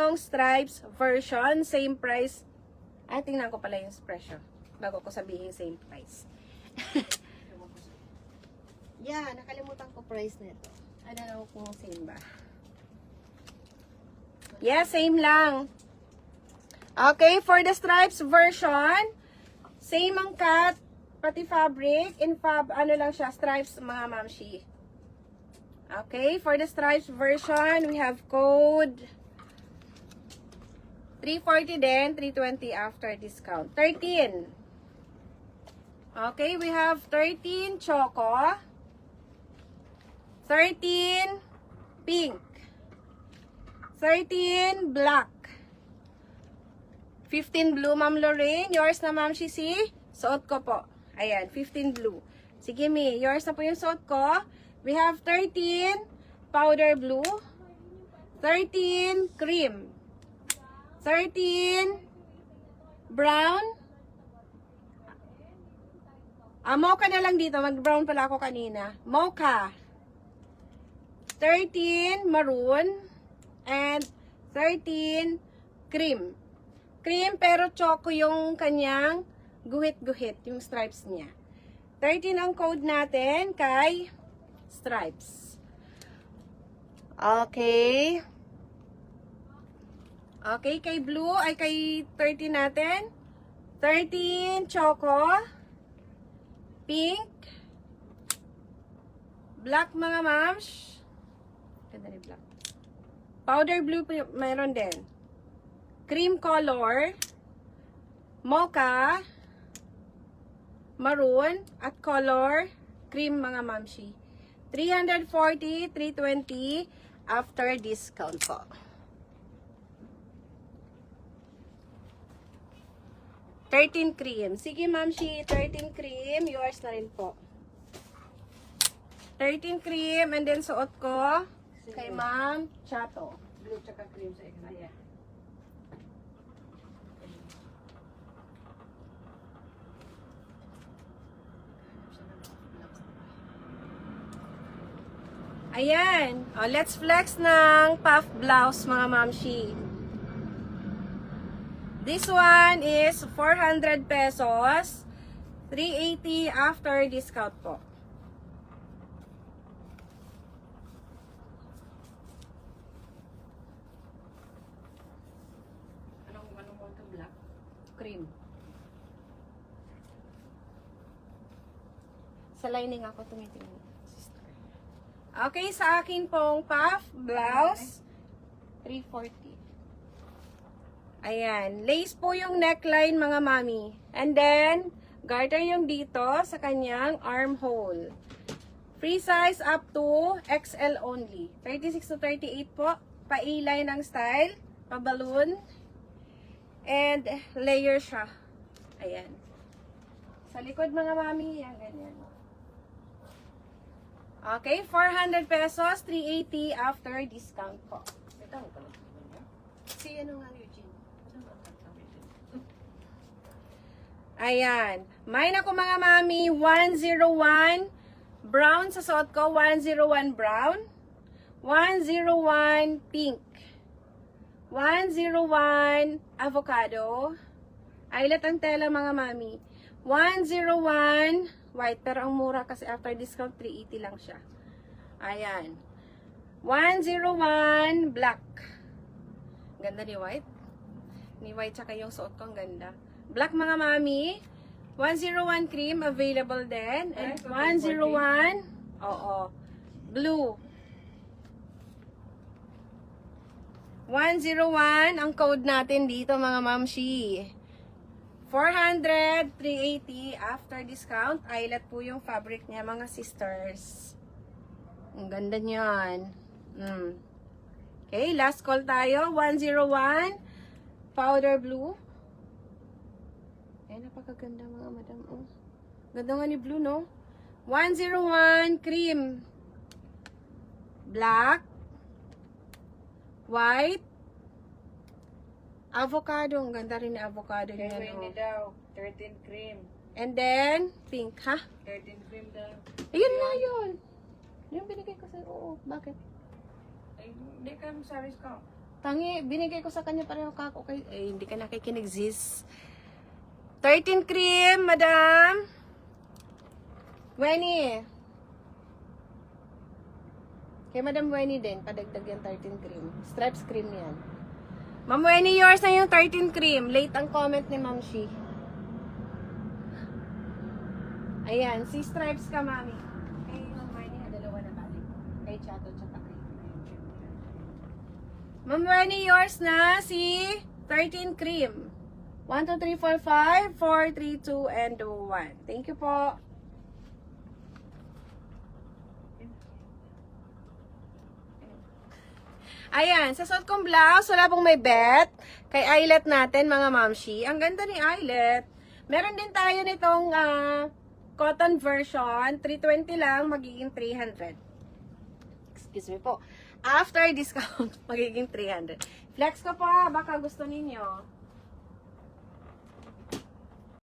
Yung stripes version, same price. Ay, tingnan ko pala yung presyo. Bago ko sabihin same price. Yeah, nakalimutan ko price nito. I don't know kung same ba. Yeah, same lang. Okay, for the stripes version, same ang cut, pati fabric, in ano lang siya, stripes mga mamshi. Okay, for the stripes version, we have code 340 din, 320 after discount. 13. Okay, we have 13 choco, 13 pink, 13 black, 15 blue, Ma'am Lorraine. Yours na, Ma'am Shisi. Suot ko po. Ayan, 15 blue. Sige, Mi. Yours na po yung suot ko. We have 13 powder blue, 13 cream, 13 brown. Mocha na lang dito. Mag-brown pala ako kanina. Mocha. 13 maroon. And 13 cream. Cream pero choco yung kanyang guhit-guhit. Yung stripes niya. 13 ang code natin kay stripes. Okay. Okay, kay blue ay kay 13 natin. 13 choco. Pink. Black mga mams. Ganda ni black. Powder blue mayroon din. Cream color. Mocha. Maroon. At color. Cream mga mamshi. 340, 320 after discount po. $13 cream. Sige, Mamshi. 13 cream. Yours na rin po. 13 cream. And then, suot ko kay Ma'am Chato. Blue tsaka cream sa ikan. Ayan. Ayan. Oh, let's flex ng puff blouse, mga Mamshi. This one is 400 pesos. 380 after discount po. Anong mo ito? Black? Cream. Sa lining ako tumitingin. Okay, sa akin pong puff blouse, 340. Ayan. Lace po yung neckline, mga mami. And then, garter yung dito sa kanyang armhole. Free size up to XL only. 36 to 38 po. Pailay ng style. Pa-balloon. And layer siya. Ayan. Sa likod, mga mami, yan, ganyan. Okay, 400 pesos, 380 after discount po. Ito ang pala. Si ano nga, Eugene? Ayan. May ako mga mami, 101 brown sa suot ko, 101 brown, 101 pink, 101 avocado, eyelet ang tela mga mami, 101 white, pero ang mura kasi after discount, 380 lang siya. Ayan. 101 black. Ganda ni white. Ni white tsaka yung suot ko, ang ganda. Black mga mami. 101 cream, available din. And 101, oo, blue. 101 ang code natin dito mga mamshi. 400, 380 after discount. Eyelet po yung fabric niya mga sisters. Ang ganda niyan. Okay, last call tayo. 101 powder blue. Ay, napakaganda mga madam. Oh. Ganda nga ni blue, no? 101 cream. Black. White. Avocado. Ang ganda rin ni avocado niya, no? daw. 13 cream. And then, pink, ha? 13 cream daw. Ayun na yun. Yung binigay ko sa'yo. Oo, bakit? Ay, hindi ka sabi ko. Tangi, binigay ko sa kanya pareho kako. Okay, eh, hindi ka nakikinig, sis. 13 cream, madam. Weni. Kay Madam Weni din, padagdag yung 13 cream. Stripes cream yan. Ma'am Weni, yours na yung 13 cream. Late ang comment ni Ma'am Shi. Ayan, si Stripes ka, Mami. Kay Ma'am Weni, dalawa na balik. Kay Chato, tsaka kay Ma'am Weni, yours na si 13 cream. 1, 2, 3, 4, 5, 4, 3, 2, and 1. Thank you po. Ayan, sa suot kong blouse, wala pong may bet. Kay Eyelet natin, mga mamshi. Ang ganda ni Eyelet. Meron din tayo nitong cotton version. 320 lang, magiging 300. Excuse me po. After discount, magiging 300. Flex ko po, baka gusto ninyo.